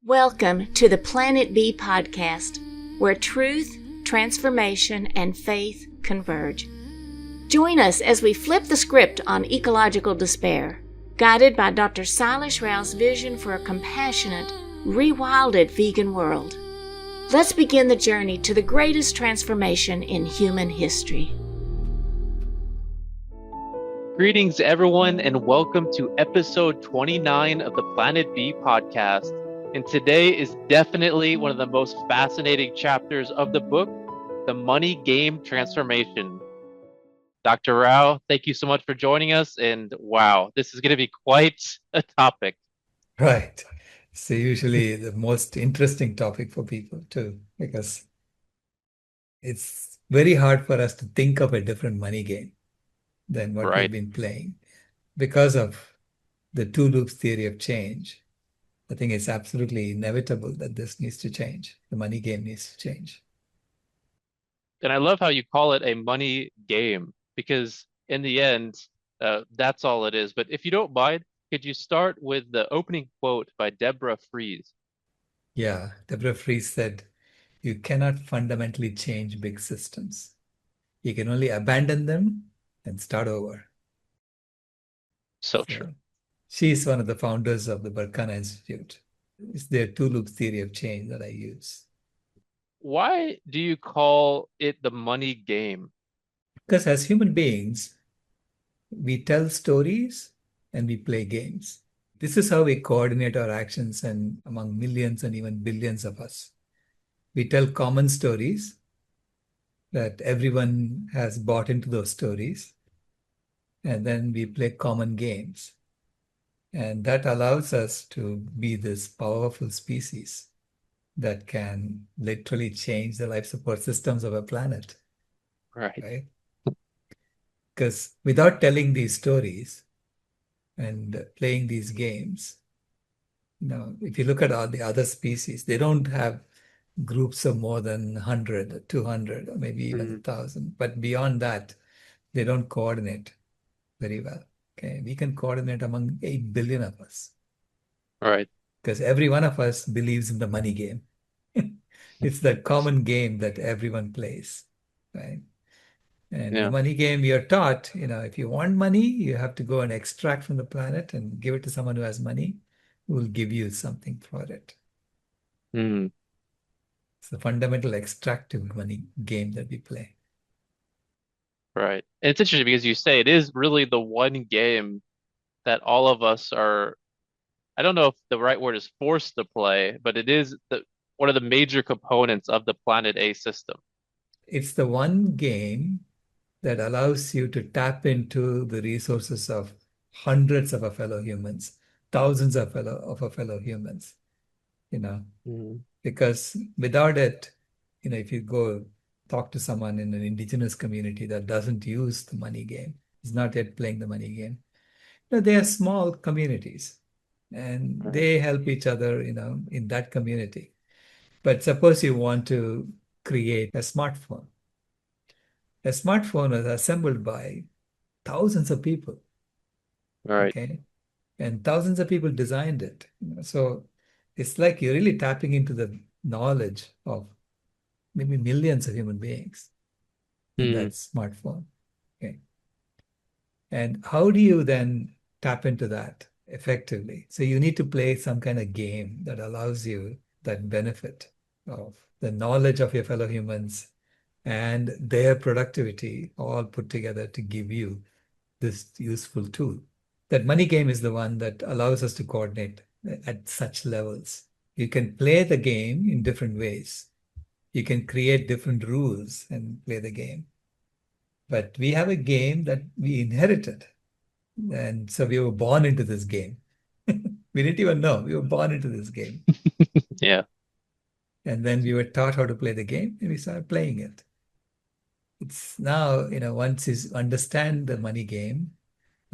Welcome to the Planet B podcast, where truth, transformation, and faith converge. Join us as we flip the script on ecological despair, guided by Dr. Sailesh Rao's vision for a compassionate, rewilded vegan world. Let's begin the journey to the greatest transformation in human history. Greetings, everyone, and welcome to episode 29 of the Planet B podcast. And today is definitely one of the most fascinating chapters of the book, The Money Game Transformation. Dr. Rao, thank you so much for joining us. And wow, this is going to be quite a topic. Right. So usually the most interesting topic for people too, because it's very hard for us to think of a different money game than what we've been playing because of the two loops theory of change. I think it's absolutely inevitable that this needs to change. The money game needs to change. And I love how you call it a money game, because in the end, that's all it is. But if you don't mind, could you start with the opening quote by Deborah Fries? Yeah, Deborah Fries said, "You cannot fundamentally change big systems. You can only abandon them and start over." So true. She's one of the founders of the Berkana Institute. It's their two-loop theory of change that I use. Why do you call it the money game? Because as human beings, we tell stories and we play games. This is how we coordinate our actions and among millions and even billions of us. We tell common stories that everyone has bought into those stories, and then we play common games. And that allows us to be this powerful species that can literally change the life support systems of a planet. Right? Because without telling these stories and playing these games, if you look at all the other species, they don't have groups of more than 100, 200, or maybe even 1,000. But beyond that, they don't coordinate very well. Okay, we can coordinate among 8 billion of us. Right. Because every one of us believes in the money game. It's that common game that everyone plays, right? And the money game, we are taught, if you want money, you have to go and extract from the planet and give it to someone who has money, who will give you something for it. It's the fundamental extractive money game that we play. Right. And it's interesting because you say it is really the one game that all of us are, I don't know if the right word is forced to play, but it is one of the major components of the Planet A system. It's the one game that allows you to tap into the resources of hundreds of our fellow humans, thousands of our fellow humans, because without it, if you go talk to someone in an indigenous community that doesn't use the money game, is not yet playing the money game, they are small communities and they help each other, in that community. But suppose you want to create a smartphone. A smartphone is assembled by thousands of people. Right. Okay. And thousands of people designed it. So it's like you're really tapping into the knowledge of maybe millions of human beings in that smartphone. Okay. And how do you then tap into that effectively? So you need to play some kind of game that allows you that benefit of the knowledge of your fellow humans and their productivity all put together to give you this useful tool. That money game is the one that allows us to coordinate at such levels. You can play the game in different ways. You can create different rules and play the game. But we have a game that we inherited. And so we were born into this game. We didn't even know. We were born into this game. Yeah. And then we were taught how to play the game and we started playing it. It's now, once you understand the money game,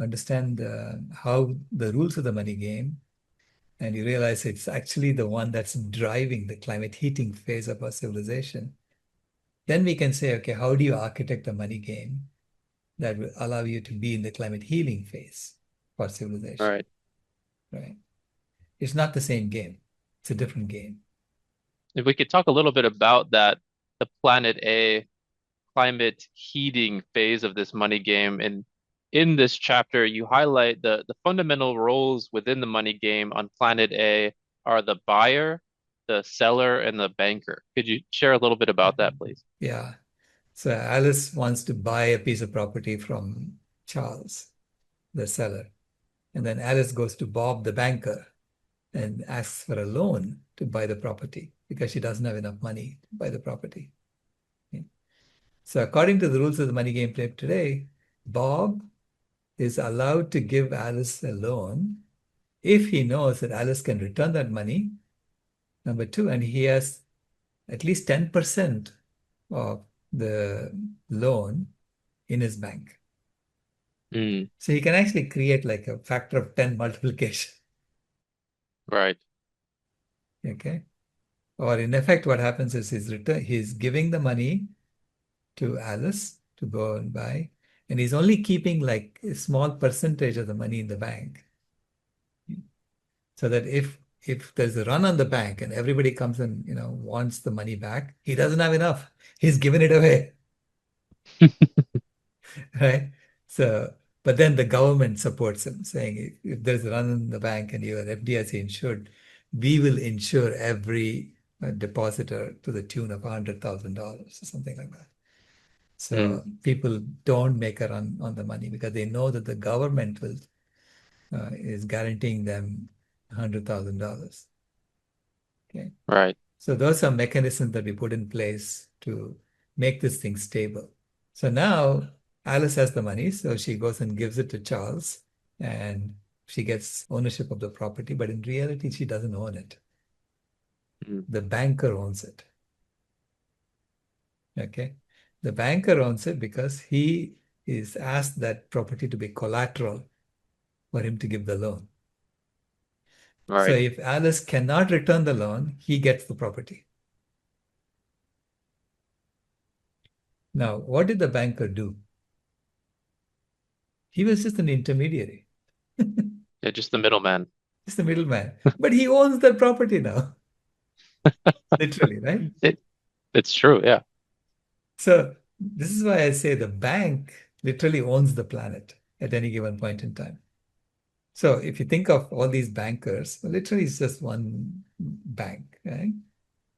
understand how the rules of the money game, and you realize it's actually the one that's driving the climate heating phase of our civilization, then we can say, okay, how do you architect a money game that will allow you to be in the climate healing phase for civilization? Right. Right. It's not the same game. It's a different game. If we could talk a little bit about that, the Planet A climate heating phase of this money game. And in this chapter, you highlight the fundamental roles within the money game on Planet A are the buyer, the seller, and the banker. Could you share a little bit about that, please? Yeah. So Alice wants to buy a piece of property from Charles, the seller. And then Alice goes to Bob, the banker, and asks for a loan to buy the property because she doesn't have enough money to buy the property. Okay. So according to the rules of the money game play today, Bob is allowed to give Alice a loan if he knows that Alice can return that money, number two, and he has at least 10% of the loan in his bank. Mm, So he can actually create like a factor of 10 multiplication. right. Okay. Or in effect, what happens is he's giving the money to Alice to go and buy, and he's only keeping like a small percentage of the money in the bank. So that if there's a run on the bank and everybody comes and wants the money back, he doesn't have enough. He's given it away. Right? So, but then the government supports him, saying if there's a run in the bank and you are FDIC insured, we will insure every depositor to the tune of $100,000 or something like that. Mm, So people don't make a run on the money because they know that the government is guaranteeing them $100,000. Okay. right. So those are mechanisms that we put in place to make this thing stable. So now Alice has the money, so she goes and gives it to Charles, and she gets ownership of the property, but in reality, she doesn't own it. Mm, The banker owns it. Okay. The banker owns it because he is asked that property to be collateral for him to give the loan. So right. if Alice cannot return the loan, he gets the property. Now, what did the banker do? He was just an intermediary. Yeah, just the middleman. He's the middleman. But he owns that property now, literally, right? It's true, yeah. So this is why I say the bank literally owns the planet at any given point in time. So if you think of all these bankers, well, literally it's just one bank, right?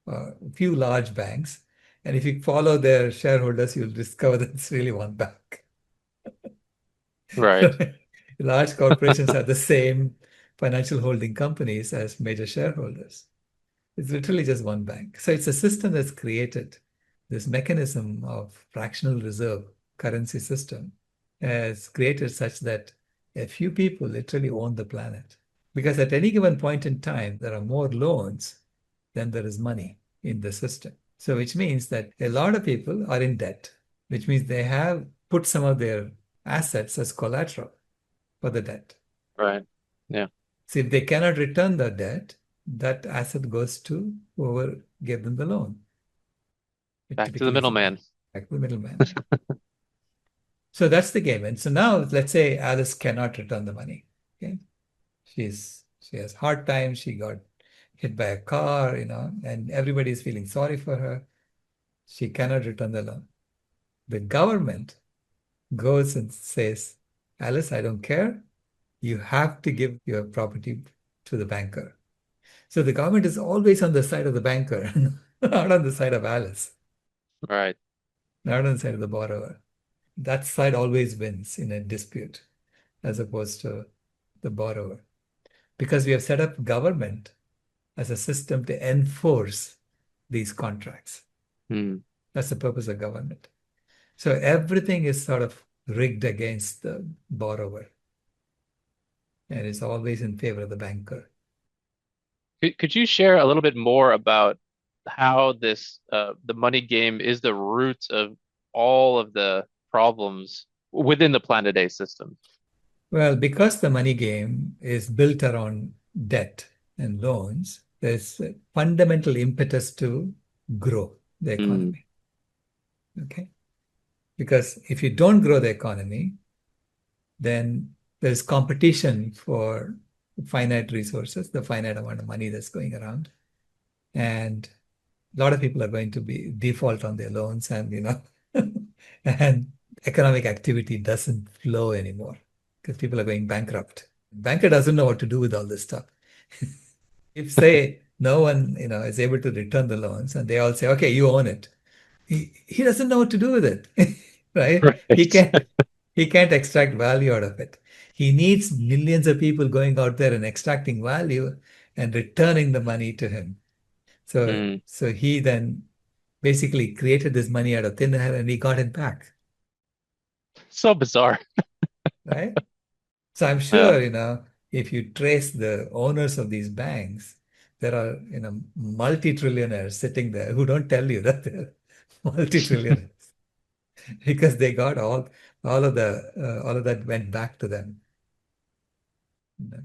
A few large banks. And if you follow their shareholders, you'll discover that it's really one bank. Right. Large corporations have the same financial holding companies as major shareholders. It's literally just one bank. So it's a system that's created this mechanism of fractional reserve currency system has created such that a few people literally own the planet. Because at any given point in time, there are more loans than there is money in the system. So which means that a lot of people are in debt, which means they have put some of their assets as collateral for the debt. Right. Yeah. So if they cannot return the debt, that asset goes to whoever gave them the loan. It Back to the typically is a middleman. bank, back to the middleman. So that's the game. And so now let's say Alice cannot return the money. Okay. She has hard time. She got hit by a car, and everybody is feeling sorry for her. She cannot return the loan. The government goes and says, Alice, I don't care. You have to give your property to the banker. So the government is always on the side of the banker, not on the side of Alice, Right. not on the side of the borrower. That side always wins in a dispute as opposed to the borrower. Because we have set up government as a system to enforce these contracts. Mm, That's the purpose of government. So everything is sort of rigged against the borrower and is always in favor of the banker. Could you share a little bit more about how this the money game is the root of all of the problems within the Planet A system? Well, because the money game is built around debt and loans, there's a fundamental impetus to grow the Mm, economy. Okay? Because if you don't grow the economy, then there's competition for finite resources, the finite amount of money that's going around. And a lot of people are going to be default on their loans and and economic activity doesn't flow anymore because people are going bankrupt. Banker doesn't know what to do with all this stuff. If say no one is able to return the loans and they all say, okay, you own it. He doesn't know what to do with it, right? He Right. can't he can't extract value out of it. He needs millions of people going out there and extracting value and returning the money to him. So Mm. so he then basically created this money out of thin air and he got it back, So bizarre. right? So I'm Yeah. sure, if you trace the owners of these banks, there are, multi-trillionaires sitting there who don't tell you that they're multi-trillionaires because they got all of that went back to them.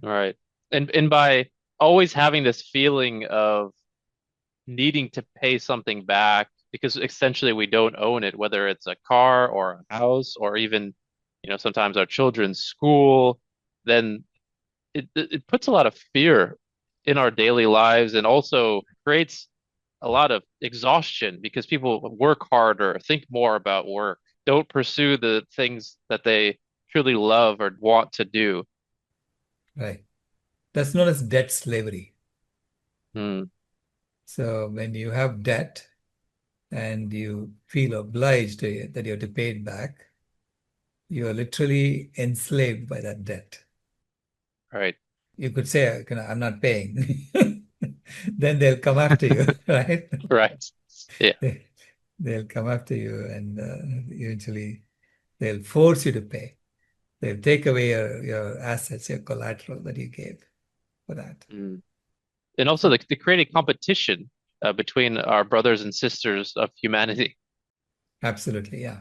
Right. And by always having this feeling of needing to pay something back because essentially we don't own it, whether it's a car or a house or even, sometimes our children's school, then it puts a lot of fear in our daily lives and also creates a lot of exhaustion because people work harder, think more about work, don't pursue the things that they truly love or want to do. Right. That's known as debt slavery. Hmm. So when you have debt and you feel obliged that you have to pay it back, you are literally enslaved by that debt. Right. You could say, I'm not paying. Then they'll come after you, right? Right. Yeah. They, they'll come after you and eventually they'll force you to pay. They'll take away your assets, your collateral that you gave for that. Mm. And also So the creating competition between our brothers and sisters of humanity. absolutely, yeah.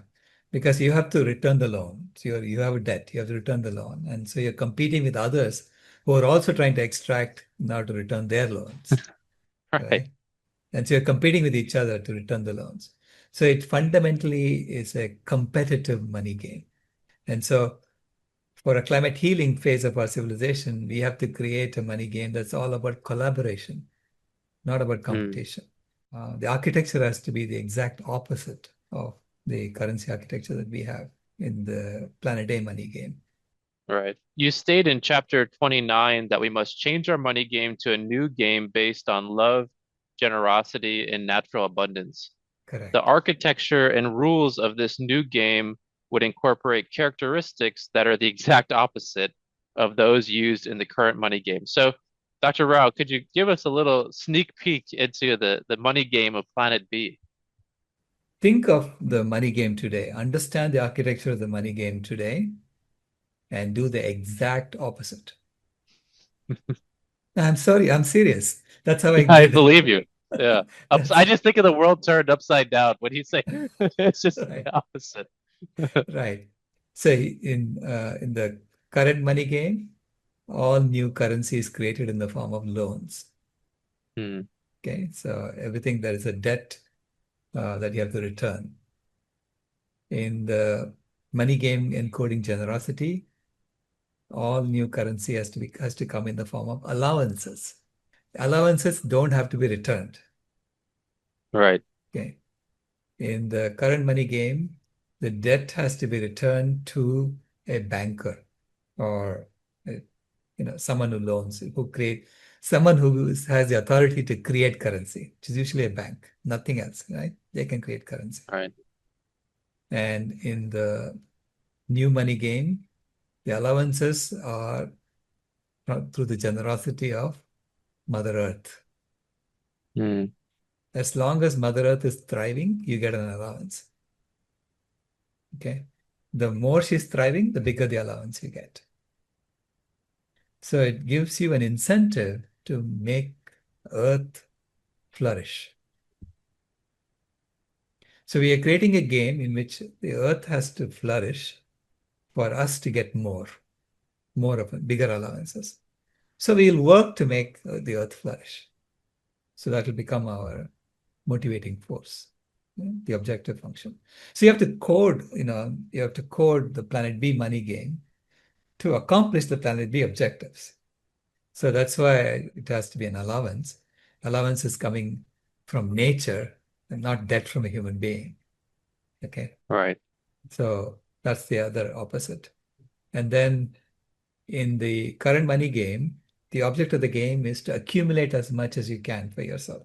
Because you have to return the loan. So you have a debt, you have to return the loan. And so you're competing with others who are also trying to extract now to return their loans, Right. right? And so you're competing with each other to return the loans. So it fundamentally is a competitive money game. And so for a climate healing phase of our civilization, we have to create a money game that's all about collaboration, not about Mm. competition. The architecture has to be the exact opposite of the currency architecture that we have in the Planet A money game. Right. You state in chapter 29 that we must change our money game to a new game based on love, generosity, and natural abundance. The Correct. architecture and rules of this new game would incorporate characteristics that are the exact opposite of those used in the current money game. So, Dr. Rao, could you give us a little sneak peek into the money game of Planet B? Think of the money game today, understand the architecture of the money game today, and do the exact opposite. I'm sorry, I'm serious. That's how I Yeah, I did believe it. you. Yeah. I That's just think of the world turned upside down when you say it's just right. the opposite. Right. So in the current money game, all new currency is created in the form of loans. Hmm. Okay, so everything that is a debt that you have to return. In the money game encoding generosity, all new currency has to come in the form of allowances. Allowances don't have to be returned. Right. Okay. In the current money game, the debt has to be returned to a banker or someone who loans, someone who has the authority to create currency, which is usually a bank, nothing else, right? They can create currency. Right. And in the new money game, the allowances are through the generosity of Mother Earth. Hmm. As long as Mother Earth is thriving, you get an allowance. Okay. The more she's thriving, the bigger the allowance you get. So it gives you an incentive to make Earth flourish. So we are creating a game in which the Earth has to flourish for us to get more of it, bigger allowances. So we'll work to make the Earth flourish. So that will become our motivating force, the objective function. So you have to code the Planet B money game to accomplish the Planet B objectives. So that's why it has to be an allowance. Allowance is coming from nature and not debt from a human being. Okay. Right. So that's the other opposite. And then in the current money game, the object of the game is to accumulate as much as you can for yourself.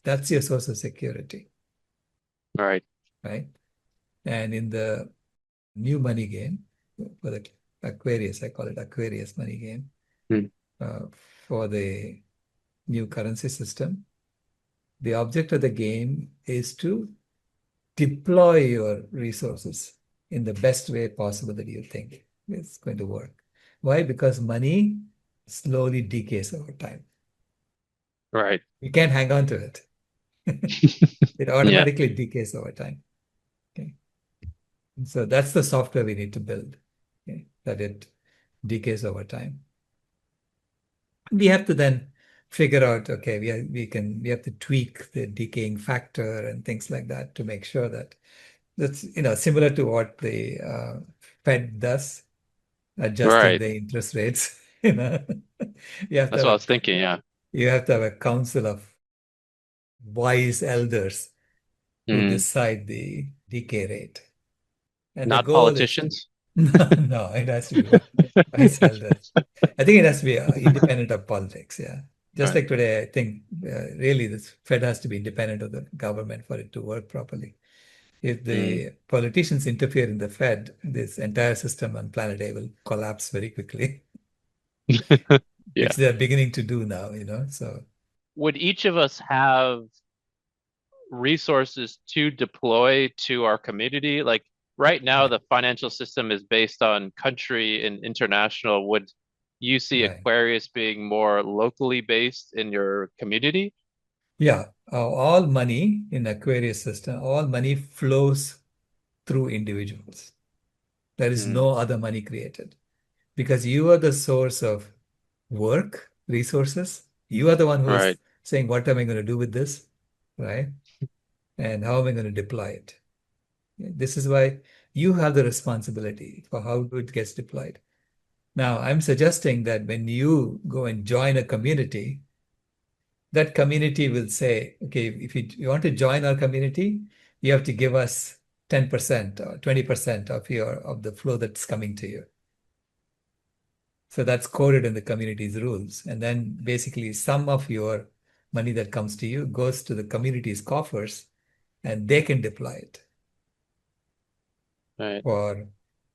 That's your source of security, Right. right? And in the new money game, for the Aquarius, I call it Aquarius money game, Mm. uh, for the new currency system, the object of the game is to deploy your resources in the best way possible that you think it's going to work. Why? Because money slowly decays over time. Right. You can't hang on to it. It Yeah. automatically decays over time. Okay. And so that's the software we need to build, okay, that it decays over time. We have to then figure out, okay, we have to tweak the decaying factor and things like that to make sure that that's similar to what the Fed does, adjusting Right. the interest rates. You know, you have to That's have what I a was thinking. Yeah. you have to have a council of wise elders who Mm. decide the decay rate. And the Not goal is politicians. no, it has to be wise elders. I think it has to be independent of politics. Yeah. Just Right. like today, I think really this Fed has to be independent of the government for it to work properly. If Mm. the politicians interfere in the Fed, this entire system on planet A will collapse very quickly, Yeah. which they're beginning to do now, So, Would each of us have resources to deploy to our community? Like right now, right, the financial system is based on country and international. Would you see right. Aquarius being more locally based in your community? Yeah. All money in Aquarius system, all money flows through individuals. There is Mm. no other money created because you are the source of work, resources. You are the one who is Right. saying, what am I going to do with this? Right? And how am I going to deploy it? This is why you have the responsibility for how it gets deployed. Now, I'm suggesting that when you go and join a community, that community will say, okay, if you want to join our community, you have to give us 10% or 20% of the flow that's coming to you. So that's coded in the community's rules. And then basically some of your money that comes to you goes to the community's coffers and they can deploy it Right. for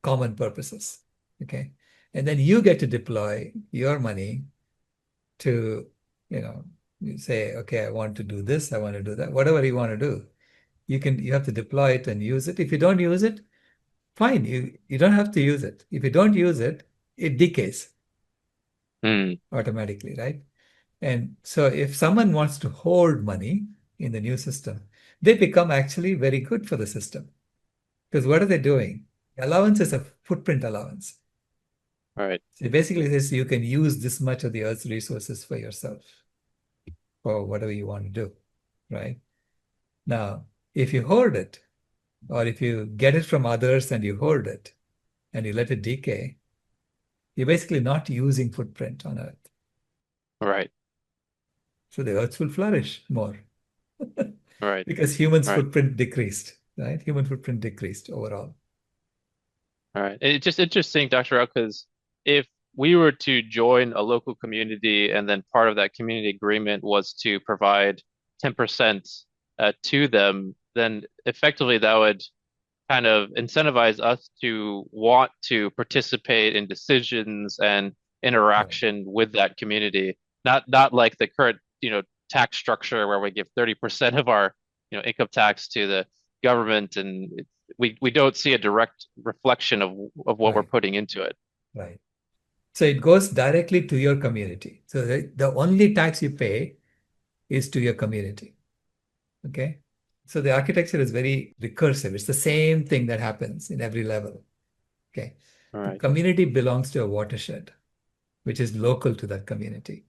common purposes. Okay. And then you get to deploy your money to, you say, okay, I want to do this, I want to do that, whatever you want to do. You have to deploy it and use it. If you don't use it, fine. You don't have to use it. If you don't use it, it decays Mm. automatically, right? And so if someone wants to hold money in the new system, they become actually very good for the system. Because what are they doing? Allowance is a footprint allowance. Right. So it basically says you can use this much of the earth's resources for yourself or whatever you want to do, right? Now, if you hold it, or if you get it from others and you hold it and you let it decay, you're basically not using footprint on earth. Right. So the earth will flourish more Right. because humans' Right. footprint decreased, right? Human footprint decreased overall. All right. It's just interesting, Dr. Rao, because if we were to join a local community and then part of that community agreement was to provide 10% to them, then effectively that would kind of incentivize us to want to participate in decisions and Right, interaction with that community. Not like the current, tax structure where we give 30% of our, income tax to the government and we don't see a direct reflection of what we're right, putting into it. right. So it goes directly to your community. So the only tax you pay is to your community. Okay. So the architecture is very recursive. It's the same thing that happens in every level. Okay. All The right. community belongs to a watershed, which is local to that community.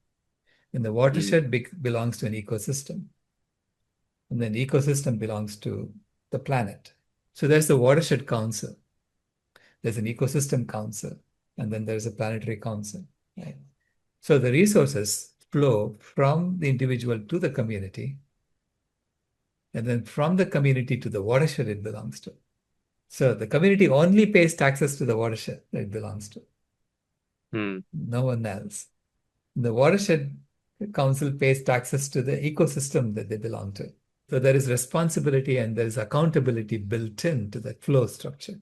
And the Mm. watershed belongs to an ecosystem. And then the ecosystem belongs to the planet. So there's the watershed council. There's an ecosystem council. And then there's a planetary council. Right? So the resources flow from the individual to the community, and then from the community to the watershed it belongs to. So the community only pays taxes to the watershed that it belongs to, Hmm. no one else. The watershed council pays taxes to the ecosystem that they belong to. So there is responsibility and there is accountability built into that flow structure.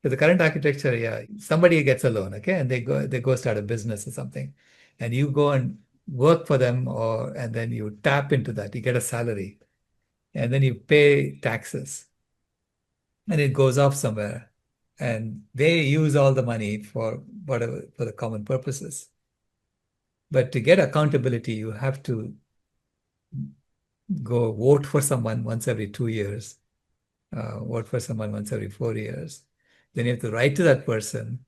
So the current architecture, yeah, somebody gets a loan, okay, and they go start a business or something, and you go and work for them, and then you tap into that, you get a salary, and then you pay taxes, and it goes off somewhere, and they use all the money for whatever for the common purposes. But to get accountability, you have to go vote for someone once every 2 years, vote for someone once every 4 years. Then you have to write to that person,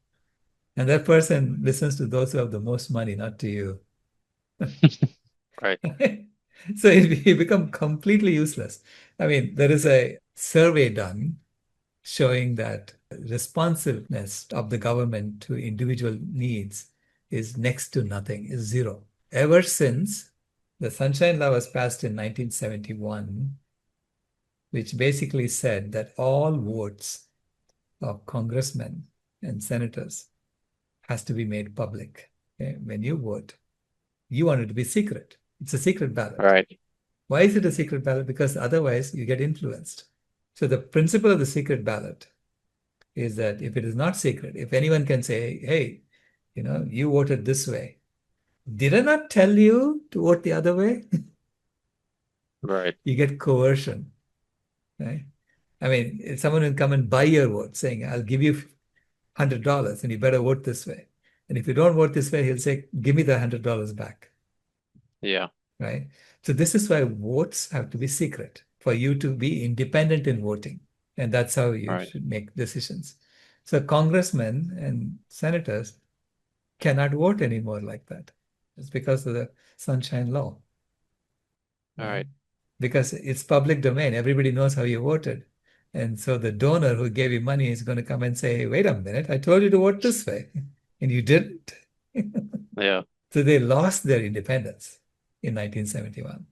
and that person listens to those who have the most money, not to you. Right. So it become completely useless. I mean, there is a survey done showing that responsiveness of the government to individual needs is next to nothing, is zero. Ever since the Sunshine Law was passed in 1971, which basically said that all votes of congressmen and senators has to be made public. Okay? When you vote, you want it to be secret. It's a secret ballot. Right. Why is it a secret ballot? Because otherwise you get influenced. So the principle of the secret ballot is that if it is not secret, if anyone can say, hey, you voted this way, did I not tell you to vote the other way? Right. You get coercion, right? I mean, if someone will come and buy your vote saying, I'll give you $100 and you better vote this way. And if you don't vote this way, he'll say, give me the $100 back, Yeah. right? So this is why votes have to be secret for you to be independent in voting. And that's how you Right. should make decisions. So congressmen and senators cannot vote anymore like that. It's because of the Sunshine Law. All right. Because it's public domain. Everybody knows how you voted. And so the donor who gave you money is going to come and say, hey, wait a minute, I told you to vote this way. And you didn't. Yeah. So they lost their independence in 1971.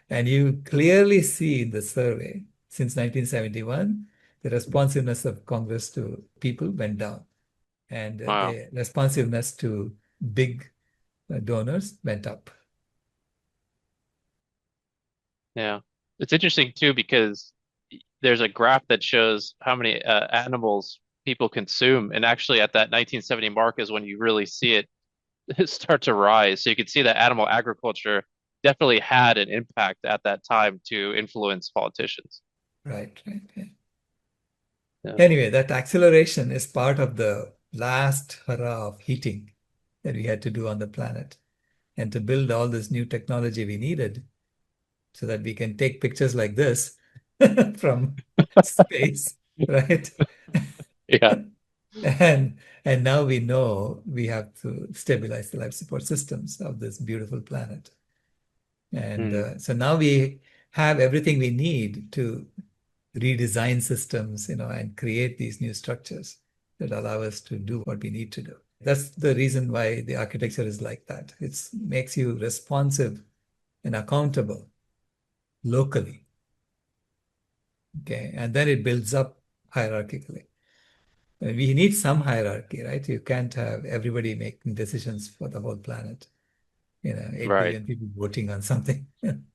And you clearly see in the survey since 1971, the responsiveness of Congress to people went down. And Wow. the responsiveness to big donors went up. Yeah. It's interesting too because there's a graph that shows how many animals people consume, and actually at that 1970 mark is when you really see it start to rise. So you can see that animal agriculture definitely had an impact at that time to influence politicians. Right, right. Yeah. Yeah. Anyway, that acceleration is part of the last hurrah of heating that we had to do on the planet. And to build all this new technology we needed so that we can take pictures like this from space, right? Yeah. And and now we know we have to stabilize the life support systems of this beautiful planet. And Mm. so now we have everything we need to redesign systems, and create these new structures that allow us to do what we need to do. That's the reason why the architecture is like that. It makes you responsive and accountable locally. Okay. And then it builds up hierarchically. We need some hierarchy, right? You can't have everybody making decisions for the whole planet. 8 Right. billion people voting on something and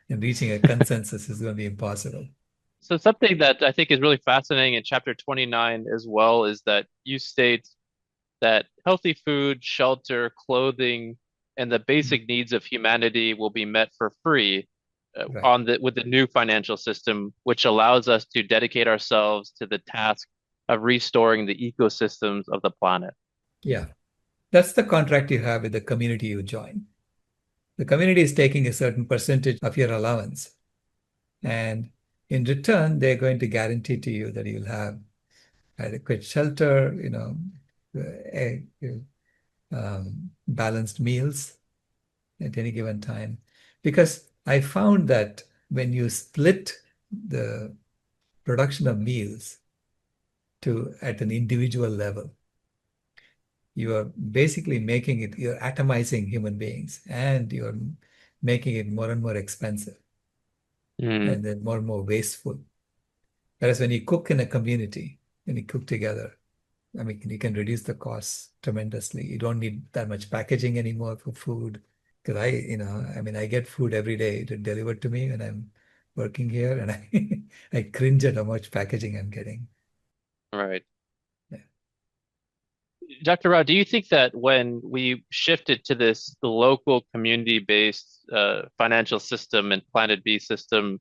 reaching a consensus is going to be impossible. So something that I think is really fascinating in chapter 29 as well is that you state that healthy food, shelter, clothing, and the basic needs of humanity will be met for free Right. on the with the new financial system, which allows us to dedicate ourselves to the task of restoring the ecosystems of the planet. Yeah. That's the contract you have with the community you join. The community is taking a certain percentage of your allowance. And in return, they're going to guarantee to you that you'll have adequate shelter, balanced meals at any given time. Because I found that when you split the production of meals to at an individual level, you are basically making it, you're atomizing human beings, and you're making it more and more expensive Mm, and then more and more wasteful. Whereas when you cook in a community, when you cook together, I mean, you can reduce the costs tremendously. You don't need that much packaging anymore for food. Because I mean, I get food every day delivered to me when I'm working here, and I cringe at how much packaging I'm getting. right. Yeah, Dr. Rao, do you think that when we shifted to this local community-based financial system and Planet B system,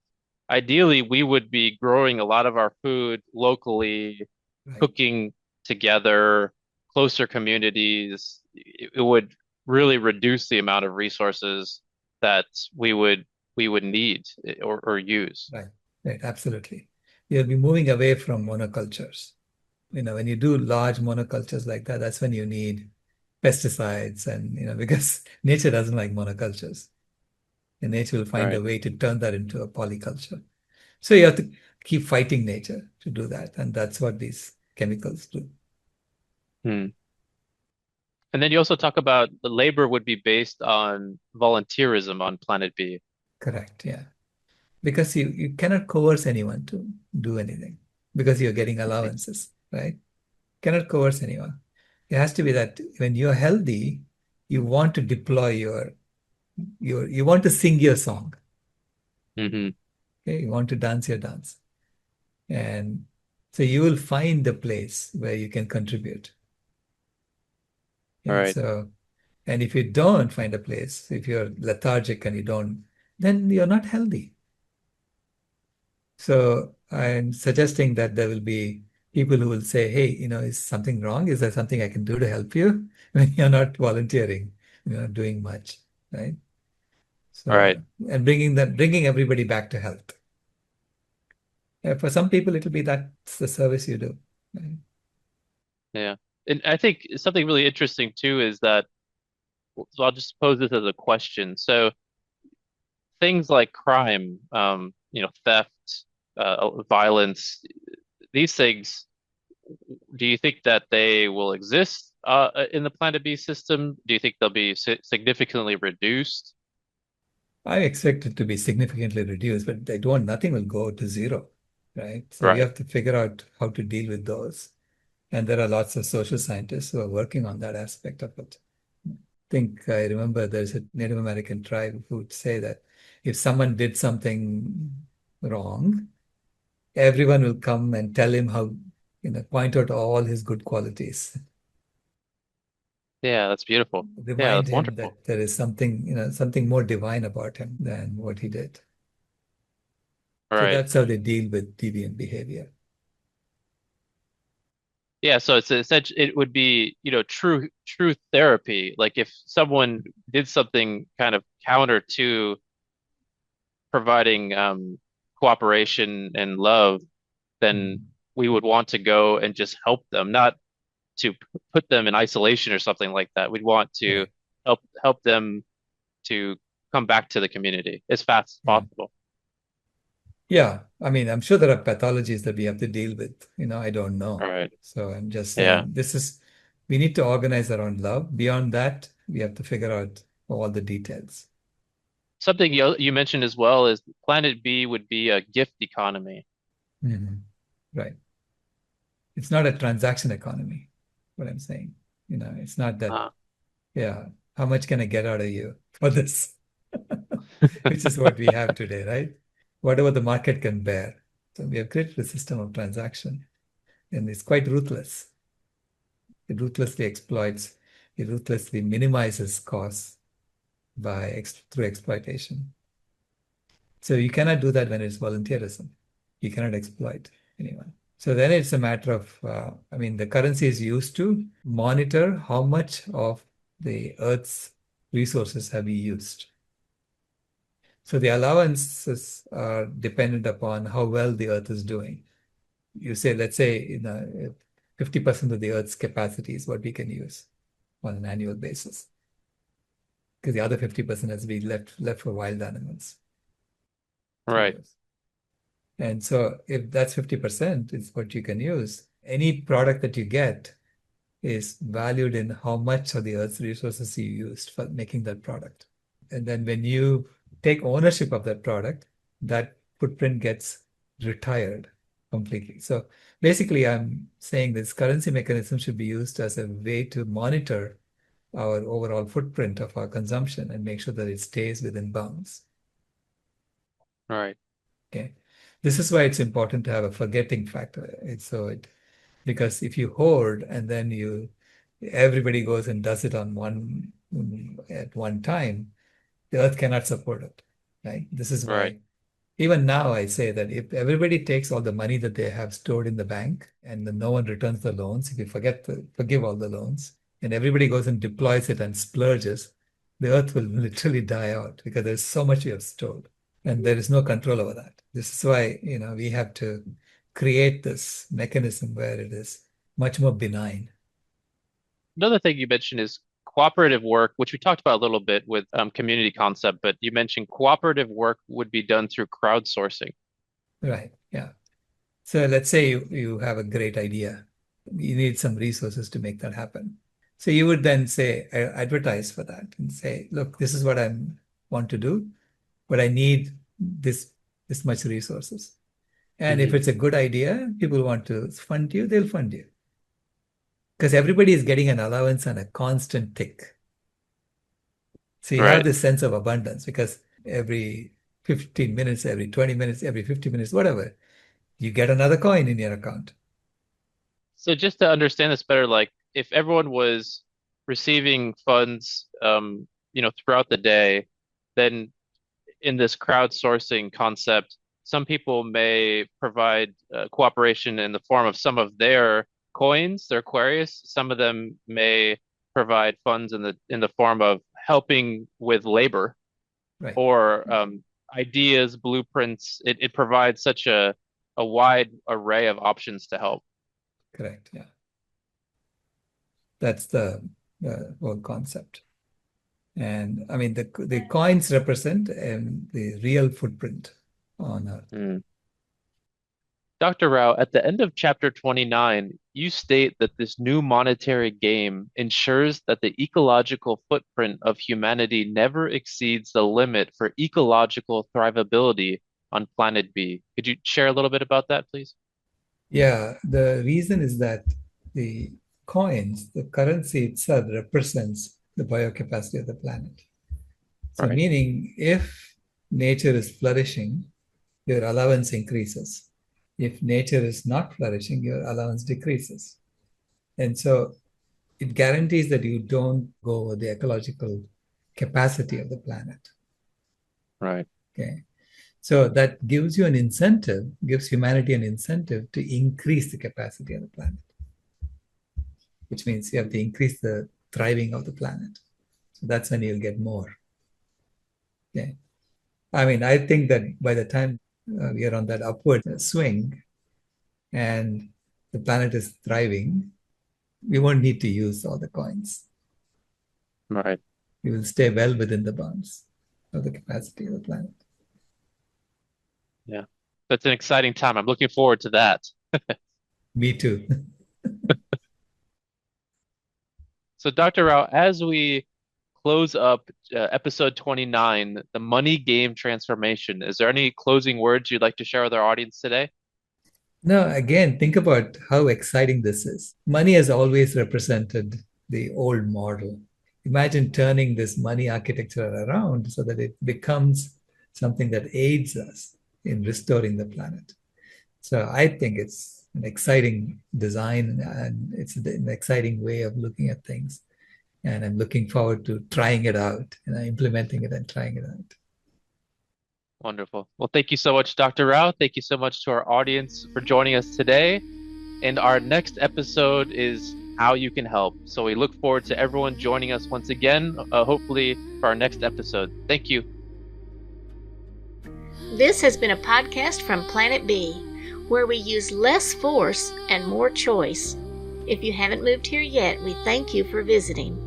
ideally we would be growing a lot of our food locally, right, cooking together, closer communities? It would really reduce the amount of resources that we would we would need or use. right, right, absolutely. You'll be moving away from monocultures. When you do large monocultures like that, that's when you need pesticides and, because nature doesn't like monocultures. And nature will find Right. a way to turn that into a polyculture. So you have to keep fighting nature to do that. And that's what these chemicals do. Hmm. And then you also talk about the labor would be based on volunteerism on Planet B. Correct. Yeah. Because you cannot coerce anyone to do anything because you're getting Right. allowances, right? Cannot coerce anyone. It has to be that when you're healthy, you want to deploy you want to sing your song. Hmm. Okay? You want to dance your dance. And so you will find the place where you can contribute. All Yeah. right. And if you don't find a place, if you're lethargic and you don't, then you're not healthy. So I'm suggesting that there will be people who will say, hey, is something wrong? Is there something I can do to help you? When you're not volunteering, you're not doing much, right? All right. So, and bringing everybody back to health. For some people, it'll be that's the service you do. Right? Yeah. And I think something really interesting too is that, so I'll just pose this as a question. So things like crime, theft, violence, these things, do you think that they will exist in the Planet B system? Do you think they'll be significantly reduced? I expect it to be significantly reduced, but nothing will go to zero, right? So you Right. have to figure out how to deal with those. And there are lots of social scientists who are working on that aspect of it. I remember there's a Native American tribe who would say that if someone did something wrong, everyone will come and tell him how, point out all his good qualities, Yeah, that's beautiful. Yeah, remind that's him wonderful. that there is something, something more divine about him than what he did. All So right. that's how they deal with deviant behavior. Yeah, so it's essentially it would be, true therapy. Like if someone did something kind of counter to providing cooperation and love, then Mhm. we would want to go and just help them, not to put them in isolation or something like that. We'd want to Correct. help them to come back to the community as fast as Yeah. possible. Yeah. I mean, I'm sure there are pathologies that we have to deal with. I don't All know. right. So I'm just Yeah. saying we need to organize around love. Beyond that, we have to figure out all the details. Something you mentioned as well is Planet B would be a gift economy. Mhm. Right. It's not a transaction economy, what I'm saying. It's not that, Uh, yeah, how much can I get out of you for this? Which is what we have today, right? Whatever the market can bear. So we have created a system of transaction, and it's quite ruthless. It ruthlessly exploits, it ruthlessly minimizes costs through exploitation. So you cannot do that when it's volunteerism. You cannot exploit anyone. So then it's a matter of, I mean, the currency is used to monitor how much of the Earth's resources have we used. So the allowances are dependent upon how well the Earth is doing. You say, let's say, 50% of the Earth's capacity is what we can use on an annual basis, because the other 50% has to be left for wild animals to right. use. And so if that's 50% is what you can use, any product that you get is valued in how much of the Earth's resources you used for making that product. And then when you take ownership of that product, that footprint gets retired completely. So basically, I'm saying this currency mechanism should be used as a way to monitor our overall footprint of our consumption and make sure that it stays within bounds. Right. Okay. This is why it's important to have a forgetting factor. Because if you hoard and then everybody goes and does it at one time, the earth cannot support it. Right? This is Right. why even now I say that if everybody takes all the money that they have stored in the bank and then no one returns the loans, if you forgive all the loans and everybody goes and deploys it and splurges, the earth will literally die out because there's so much we have stored and there is no control over that. This is why, we have to create this mechanism where it is much more benign. Another thing you mentioned is cooperative work, which we talked about a little bit with community concept, but you mentioned cooperative work would be done through crowdsourcing. Right. Yeah. So let's say you have a great idea. You need some resources to make that happen. So you would then say, advertise for that and say, look, this is what I want to do, but I need this much resources. And if Mhm. it's a good idea, people want to fund you, they'll fund you. Because everybody is getting an allowance and a constant tick. So you have Right. this sense of abundance because every 15 minutes, every 20 minutes, every 50 minutes, whatever, you get another coin in your account. So just to understand this better, like if everyone was receiving funds, throughout the day, then in this crowdsourcing concept, some people may provide cooperation in the form of some of their coins, their Aquarius. Some of them may provide funds in the form of helping with labor Right. or ideas, blueprints. It provides such a wide array of options to help. Correct. Yeah. That's the whole concept. And I mean, the coins represent the real footprint on Earth. Mm. Dr. Rao, at the end of chapter 29, you state that this new monetary game ensures that the ecological footprint of humanity never exceeds the limit for ecological thrivability on planet B. Could you share a little bit about that, please? Yeah, the reason is that the coins, the currency itself represents the biocapacity of the planet. All So right. meaning if nature is flourishing, your allowance increases. If nature is not flourishing, your allowance decreases. And so it guarantees that you don't go over the ecological capacity of the planet. Right. Okay. So that gives humanity an incentive to increase the capacity of the planet, which means you have to increase the thriving of the planet. So that's when you'll get more. Okay. I mean, I think that by the time we are on that upward swing and the planet is thriving, we won't need to use all the coins. Right. We will stay well within the bounds of the capacity of the planet. Yeah. That's an exciting time. I'm looking forward to that. Me too. So, Dr. Rao, as we close up episode 29, the money game transformation, is there any closing words you'd like to share with our audience today? Now, again, think about how exciting this is. Money has always represented the old model. Imagine turning this money architecture around so that it becomes something that aids us in restoring the planet. So I think it's an exciting design and it's an exciting way of looking at things. And I'm looking forward to trying it out, implementing it and trying it out. Wonderful. Well, thank you so much, Dr. Rao. Thank you so much to our audience for joining us today. And our next episode is how you can help. So we look forward to everyone joining us once again, hopefully for our next episode. Thank you. This has been a podcast from Planet B, where we use less force and more choice. If you haven't moved here yet, we thank you for visiting.